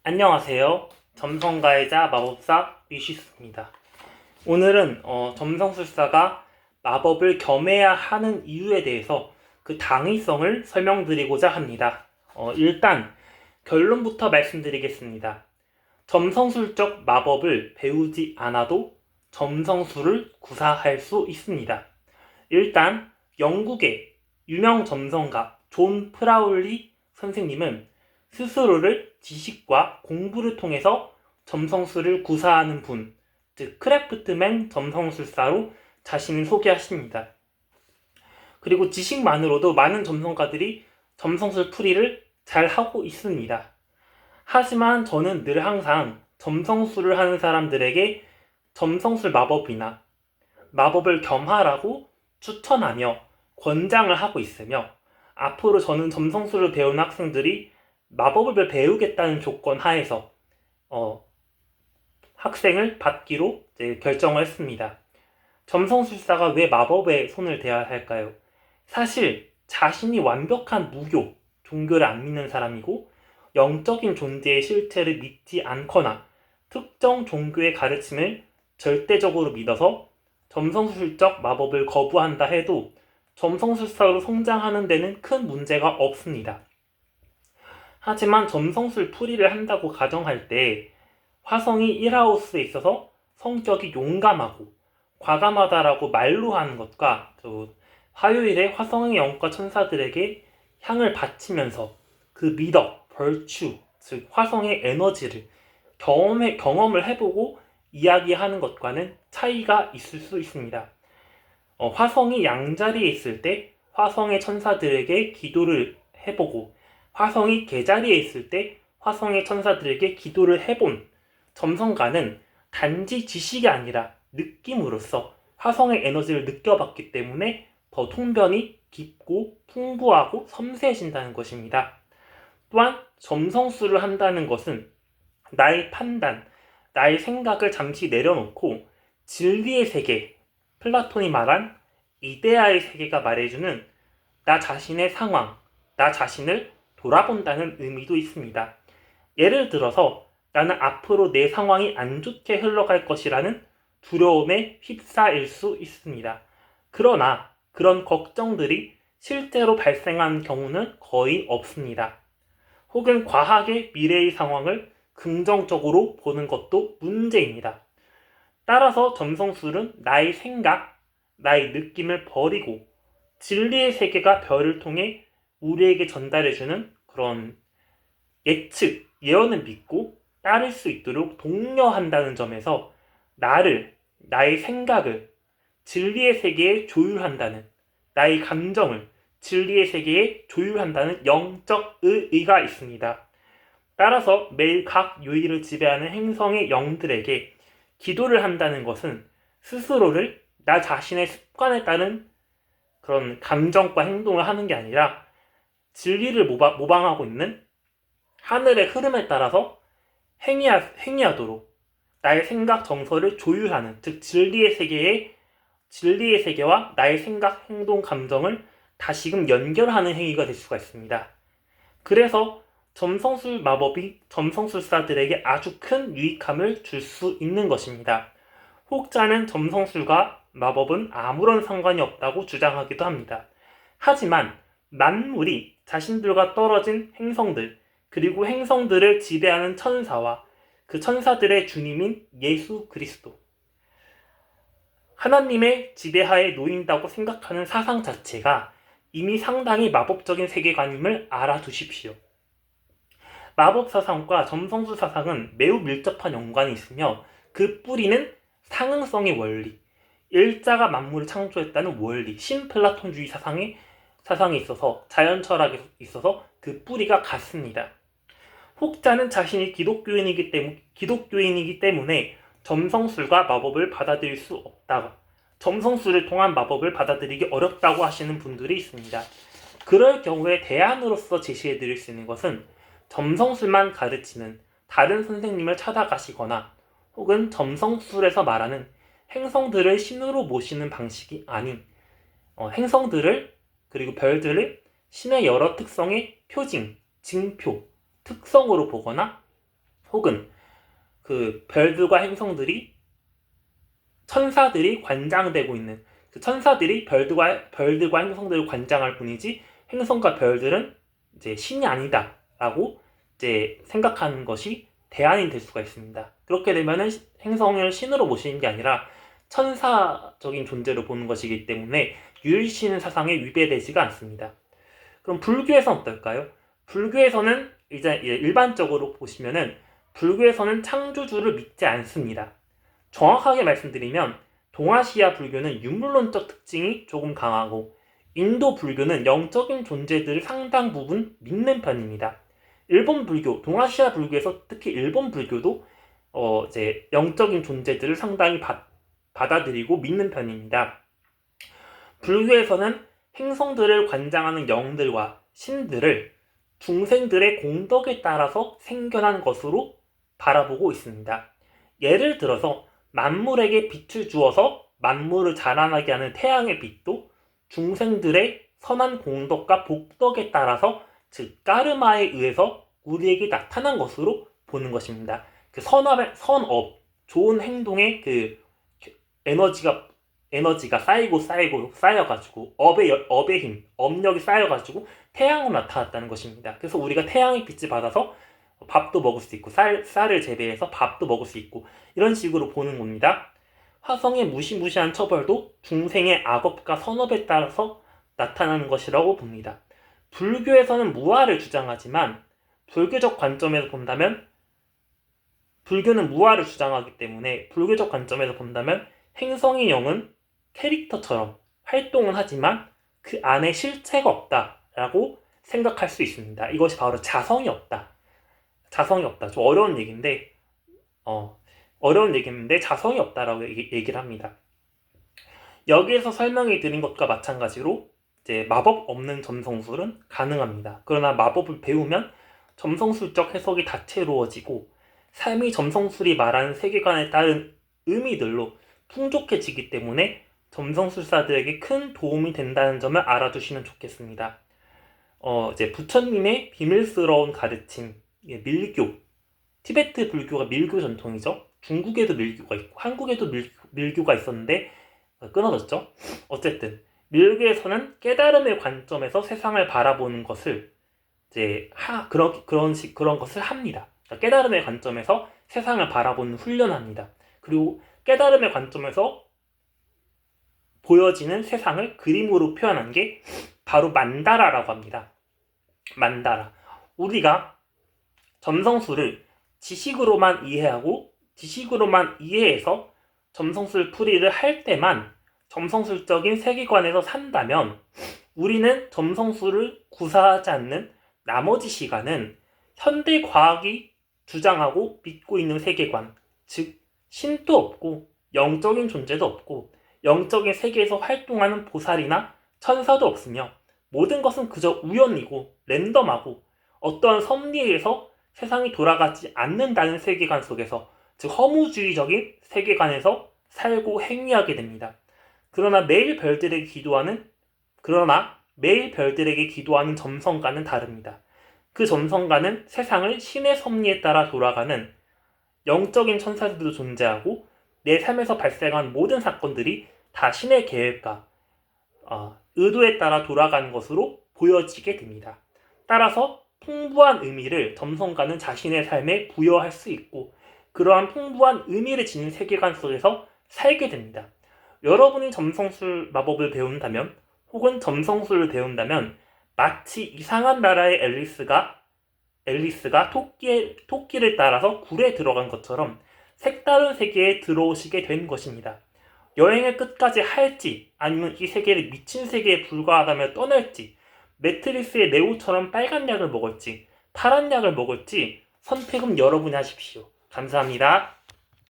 안녕하세요. 점성가이자 마법사 위시스입니다. 오늘은 점성술사가 마법을 겸해야 하는 이유에 대해서 그 당위성을 설명드리고자 합니다. 일단 결론부터 말씀드리겠습니다. 점성술적 마법을 배우지 않아도 점성술을 구사할 수 있습니다. 일단 영국의 유명 점성가 존 프라울리 선생님은 스스로를 지식과 공부를 통해서 점성술을 구사하는 분, 즉 크래프트맨 점성술사로 자신을 소개하십니다. 그리고 지식만으로도 많은 점성가들이 점성술 풀이를 잘 하고 있습니다. 하지만 저는 늘 항상 점성술을 하는 사람들에게 점성술 마법이나 마법을 겸하라고 추천하며 권장을 하고 있으며, 앞으로 저는 점성술을 배우는 학생들이 마법을 배우겠다는 조건 하에서 학생을 받기로 결정을 했습니다. 점성술사가 왜 마법에 손을 대야 할까요? 사실 자신이 완벽한 무교, 종교를 안 믿는 사람이고 영적인 존재의 실체를 믿지 않거나 특정 종교의 가르침을 절대적으로 믿어서 점성술적 마법을 거부한다 해도 점성술사로 성장하는 데는 큰 문제가 없습니다. 하지만 점성술 풀이를 한다고 가정할 때 화성이 1하우스에 있어서 성격이 용감하고 과감하다라고 말로 하는 것과 화요일에 화성의 영과 천사들에게 향을 바치면서 그 미덕, 벌추, 즉 화성의 에너지를 경험을 해보고 이야기하는 것과는 차이가 있을 수 있습니다. 화성이 양자리에 있을 때 화성의 천사들에게 기도를 해보고 화성이 개자리에 있을 때 화성의 천사들에게 기도를 해본 점성가는 단지 지식이 아니라 느낌으로써 화성의 에너지를 느껴봤기 때문에 더 통변이 깊고 풍부하고 섬세해진다는 것입니다. 또한 점성술을 한다는 것은 나의 판단, 나의 생각을 잠시 내려놓고 진리의 세계, 플라톤이 말한 이데아의 세계가 말해주는 나 자신의 상황, 나 자신을 돌아본다는 의미도 있습니다. 예를 들어서 나는 앞으로 내 상황이 안 좋게 흘러갈 것이라는 두려움에 휩싸일 수 있습니다. 그러나 그런 걱정들이 실제로 발생한 경우는 거의 없습니다. 혹은 과학의 미래의 상황을 긍정적으로 보는 것도 문제입니다. 따라서 점성술은 나의 생각, 나의 느낌을 버리고 진리의 세계가 별을 통해 우리에게 전달해주는 그런 예측, 예언을 믿고 따를 수 있도록 독려한다는 점에서 나의 생각을 진리의 세계에 조율한다는, 나의 감정을 진리의 세계에 조율한다는 영적 의의가 있습니다. 따라서 매일 각 요일을 지배하는 행성의 영들에게 기도를 한다는 것은 스스로를 나 자신의 습관에 따른 그런 감정과 행동을 하는 게 아니라 진리를 모방하고 있는 하늘의 흐름에 따라서 행위하도록 나의 생각 정서를 조율하는, 즉 진리의 세계와 나의 생각, 행동, 감정을 다시금 연결하는 행위가 될 수가 있습니다. 그래서 점성술 마법이 점성술사들에게 아주 큰 유익함을 줄 수 있는 것입니다. 혹자는 점성술과 마법은 아무런 상관이 없다고 주장하기도 합니다. 하지만 만물이 자신들과 떨어진 행성들, 그리고 행성들을 지배하는 천사와 그 천사들의 주님인 예수 그리스도, 하나님의 지배하에 놓인다고 생각하는 사상 자체가 이미 상당히 마법적인 세계관임을 알아두십시오. 마법 사상과 점성술 사상은 매우 밀접한 연관이 있으며 그 뿌리는 상응성의 원리, 일자가 만물을 창조했다는 원리, 신플라톤주의 사상에 있어서, 자연 철학에 있어서 그 뿌리가 같습니다. 혹자는 자신이 기독교인이기 때문에 점성술과 마법을 받아들일 수 없다, 점성술을 통한 마법을 받아들이기 어렵다고 하시는 분들이 있습니다. 그럴 경우에 대안으로서 제시해드릴 수 있는 것은 점성술만 가르치는 다른 선생님을 찾아가시거나, 혹은 점성술에서 말하는 행성들을 신으로 모시는 방식이 아닌 행성들을, 그리고 별들을 신의 여러 특성의 표징, 징표, 특성으로 보거나 혹은 그 별들과 행성들이 천사들이 관장되고 있는 그 천사들이 별들과 행성들을 관장할 뿐이지 행성과 별들은 이제 신이 아니다라고 이제 생각하는 것이 대안이 될 수가 있습니다. 그렇게 되면은 행성을 신으로 모시는 게 아니라 천사적인 존재로 보는 것이기 때문에 유일신 사상에 위배되지가 않습니다. 그럼 불교에서는 어떨까요? 불교에서는 이제 일반적으로 보시면은 불교에서는 창조주를 믿지 않습니다. 정확하게 말씀드리면 동아시아 불교는 유물론적 특징이 조금 강하고 인도 불교는 영적인 존재들을 상당 부분 믿는 편입니다. 일본 불교, 동아시아 불교에서 특히 일본 불교도 이제 영적인 존재들을 상당히 받아들이고 믿는 편입니다. 불교에서는 행성들을 관장하는 영들과 신들을 중생들의 공덕에 따라서 생겨난 것으로 바라보고 있습니다. 예를 들어서 만물에게 빛을 주어서 만물을 자라나게 하는 태양의 빛도 중생들의 선한 공덕과 복덕에 따라서 즉 까르마에 의해서 우리에게 나타난 것으로 보는 것입니다. 그 선업, 좋은 행동의 그 에너지가 쌓여가지고 업의 힘, 업력이 쌓여가지고 태양으로 나타났다는 것입니다. 그래서 우리가 태양의 빛을 받아서 밥도 먹을 수 있고 쌀을 재배해서 밥도 먹을 수 있고 이런 식으로 보는 겁니다. 화성의 무시무시한 처벌도 중생의 악업과 선업에 따라서 나타나는 것이라고 봅니다. 불교에서는 무아를 주장하지만 불교적 관점에서 본다면 불교는 무아를 주장하기 때문에 불교적 관점에서 본다면 행성의 영은 캐릭터처럼 활동은 하지만 그 안에 실체가 없다라고 생각할 수 있습니다. 이것이 바로 자성이 없다. 좀 어려운 얘기인데 자성이 없다라고 얘기를 합니다. 여기에서 설명해 드린 것과 마찬가지로 이제 마법 없는 점성술은 가능합니다. 그러나 마법을 배우면 점성술적 해석이 다채로워지고 삶이 점성술이 말하는 세계관에 따른 의미들로 풍족해지기 때문에 점성술사들에게 큰 도움이 된다는 점을 알아두시면 좋겠습니다. 이제 부처님의 비밀스러운 가르침, 밀교, 티베트 불교가 밀교 전통이죠. 중국에도 밀교가 있고 한국에도 밀교가 있었는데 끊어졌죠. 어쨌든 밀교에서는 깨달음의 관점에서 세상을 바라보는 것을 이제 그런 것을 합니다. 깨달음의 관점에서 세상을 바라보는 훈련합니다. 그리고 깨달음의 관점에서 보여지는 세상을 그림으로 표현한 게 바로 만다라라고 합니다. 만다라. 우리가 점성술을 지식으로만 이해해서 점성술 풀이를 할 때만 점성술적인 세계관에서 산다면 우리는 점성술을 구사하지 않는 나머지 시간은 현대 과학이 주장하고 믿고 있는 세계관, 즉 신도 없고 영적인 존재도 없고 영적인 세계에서 활동하는 보살이나 천사도 없으며 모든 것은 그저 우연이고 랜덤하고 어떠한 섭리에 의해서 세상이 돌아가지 않는다는 세계관 속에서 즉 허무주의적인 세계관에서 살고 행위하게 됩니다. 그러나 매일 별들에게 기도하는 점성가는 다릅니다. 그 점성가는 세상을 신의 섭리에 따라 돌아가는 영적인 천사들도 존재하고 내 삶에서 발생한 모든 사건들이 다 신의 계획과 의도에 따라 돌아가는 것으로 보여지게 됩니다. 따라서 풍부한 의미를 점성가는 자신의 삶에 부여할 수 있고 그러한 풍부한 의미를 지닌 세계관 속에서 살게 됩니다. 여러분이 점성술 마법을 배운다면 혹은 점성술을 배운다면 마치 이상한 나라의 앨리스가 토끼를 따라서 굴에 들어간 것처럼 색다른 세계에 들어오시게 된 것입니다. 여행을 끝까지 할지 아니면 이 세계를 미친 세계에 불과하다며 떠날지 매트리스의 네오처럼 빨간 약을 먹을지 파란 약을 먹을지 선택은 여러분이 하십시오. 감사합니다.